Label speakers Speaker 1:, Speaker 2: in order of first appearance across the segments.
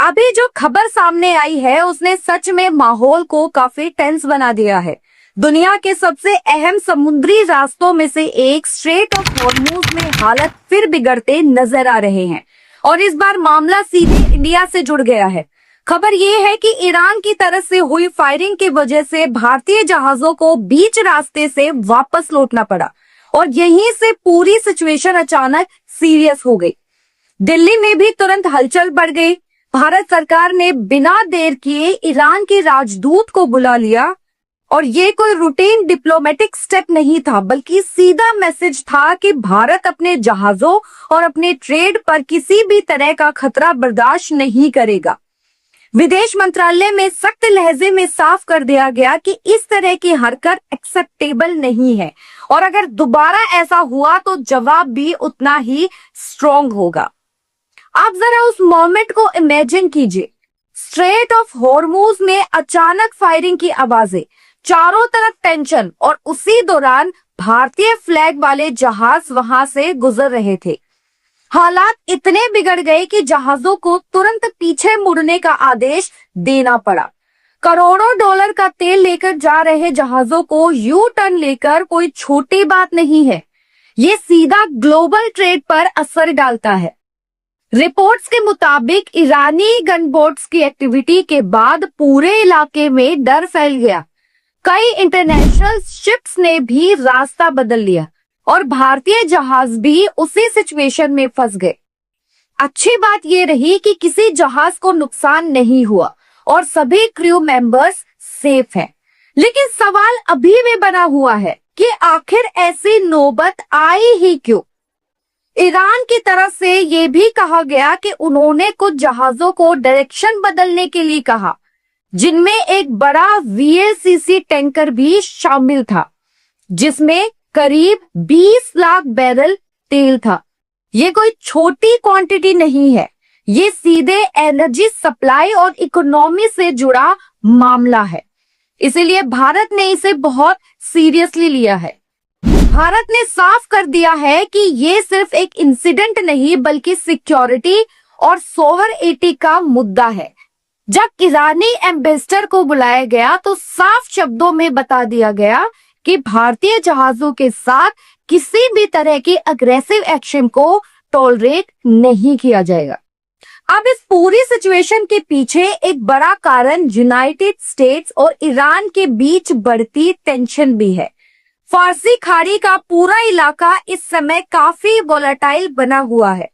Speaker 1: अभी जो खबर सामने आई है उसने सच में माहौल को काफी टेंस बना दिया है। दुनिया के सबसे अहम समुद्री रास्तों में से एक स्ट्रेट ऑफ हॉर्मूज में हालत फिर बिगड़ते नजर आ रहे हैं और इस बार मामला सीधे इंडिया से जुड़ गया है। खबर ये है कि ईरान की तरफ से हुई फायरिंग की वजह से भारतीय जहाजों को बीच रास्ते से वापस लौटना पड़ा और यहीं से पूरी सिचुएशन अचानक सीरियस हो गई। दिल्ली में भी तुरंत हलचल बढ़ गई। भारत सरकार ने बिना देर किए ईरान के राजदूत को बुला लिया और ये कोई रूटीन डिप्लोमेटिक स्टेप नहीं था, बल्कि सीधा मैसेज था कि भारत अपने जहाजों और अपने ट्रेड पर किसी भी तरह का खतरा बर्दाश्त नहीं करेगा। विदेश मंत्रालय में सख्त लहजे में साफ कर दिया गया कि इस तरह की हरकत एक्सेप्टेबल नहीं है और अगर दोबारा ऐसा हुआ तो जवाब भी उतना ही स्ट्रॉन्ग होगा। आप जरा उस मोमेंट को इमेजिन कीजिए। स्ट्रेट ऑफ हॉर्मूज में अचानक फायरिंग की आवाजें, चारों तरफ टेंशन और उसी दौरान भारतीय फ्लैग वाले जहाज वहां से गुजर रहे थे। हालात इतने बिगड़ गए कि जहाजों को तुरंत पीछे मुड़ने का आदेश देना पड़ा। करोड़ों डॉलर का तेल लेकर जा रहे जहाजों को यू टर्न लेकर कोई छोटी बात नहीं है। ये सीधा ग्लोबल ट्रेड पर असर डालता है। रिपोर्ट्स के मुताबिक ईरानी गनबोट्स की एक्टिविटी के बाद पूरे इलाके में डर फैल गया। कई इंटरनेशनल शिप्स ने भी रास्ता बदल लिया और भारतीय जहाज भी उसी सिचुएशन में फंस गए। अच्छी बात यह रही कि किसी जहाज को नुकसान नहीं हुआ और सभी क्रू मेंबर्स सेफ हैं। लेकिन सवाल अभी भी बना हुआ है कि आखिर ऐसी नौबत आई ही क्यों? ईरान की तरफ से ये भी कहा गया कि उन्होंने कुछ जहाजों को डायरेक्शन बदलने के लिए कहा, जिनमें एक बड़ा वीएलसीसी टैंकर भी शामिल था, जिसमें करीब 20 लाख बैरल तेल था। ये कोई छोटी क्वांटिटी नहीं है, ये सीधे एनर्जी सप्लाई और इकोनॉमी से जुड़ा मामला है। इसीलिए भारत ने इसे बहुत सीरियसली लिया है। भारत ने साफ कर दिया है कि ये सिर्फ एक इंसिडेंट नहीं बल्कि सिक्योरिटी और सोवरेनिटी का मुद्दा है। जब ईरानी एम्बेसडर को बुलाया गया तो साफ शब्दों में बता दिया गया कि भारतीय जहाजों के साथ किसी भी तरह की अग्रेसिव एक्शन को टॉलरेट नहीं किया जाएगा। अब इस पूरी सिचुएशन के पीछे एक बड़ा कारण यूनाइटेड स्टेट्स और ईरान के बीच बढ़ती टेंशन भी है। फारसी खाड़ी का पूरा इलाका इस समय काफी वोलेटाइल बना हुआ है।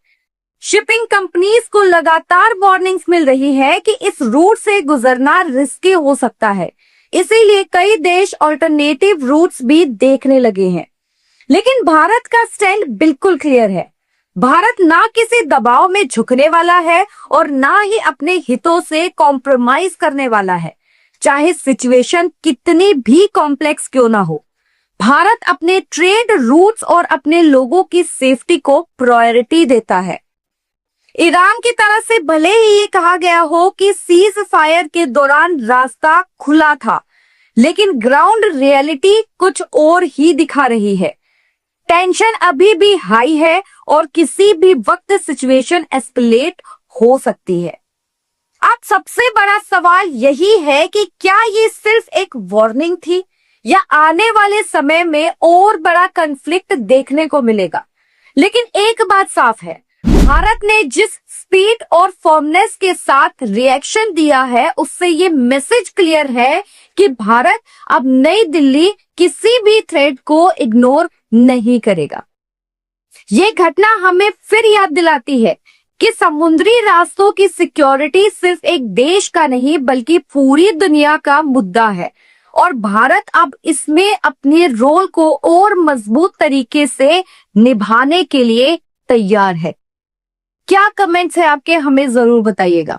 Speaker 1: शिपिंग कंपनीज को लगातार वार्निंग्स मिल रही है कि इस रूट से गुजरना रिस्की हो सकता है। इसीलिए कई देश अल्टरनेटिव रूट्स भी देखने लगे हैं। लेकिन भारत का स्टैंड बिल्कुल क्लियर है। भारत ना किसी दबाव में झुकने वाला है और ना ही अपने हितों से कॉम्प्रोमाइज करने वाला है, चाहे सिचुएशन कितनी भी कॉम्प्लेक्स क्यों ना हो। भारत अपने ट्रेड रूट्स और अपने लोगों की सेफ्टी को प्रायोरिटी देता है। ईरान की तरफ से भले ही ये कहा गया हो कि सीज फायर के दौरान रास्ता खुला था, लेकिन ग्राउंड रियलिटी कुछ और ही दिखा रही है। टेंशन अभी भी हाई है और किसी भी वक्त सिचुएशन एस्केलेट हो सकती है। अब सबसे बड़ा सवाल यही है कि क्या ये सिर्फ एक वार्निंग थी या आने वाले समय में और बड़ा कॉन्फ्लिक्ट देखने को मिलेगा। लेकिन एक बात साफ है, भारत ने जिस स्पीड और फर्मनेस के साथ रिएक्शन दिया है उससे ये मैसेज क्लियर है कि भारत अब नई दिल्ली किसी भी थ्रेट को इग्नोर नहीं करेगा। ये घटना हमें फिर याद दिलाती है कि समुद्री रास्तों की सिक्योरिटी सिर्फ एक देश का नहीं बल्कि पूरी दुनिया का मुद्दा है और भारत अब इसमें अपने रोल को और मजबूत तरीके से निभाने के लिए तैयार है। क्या कमेंट्स है आपके, हमें जरूर बताइएगा।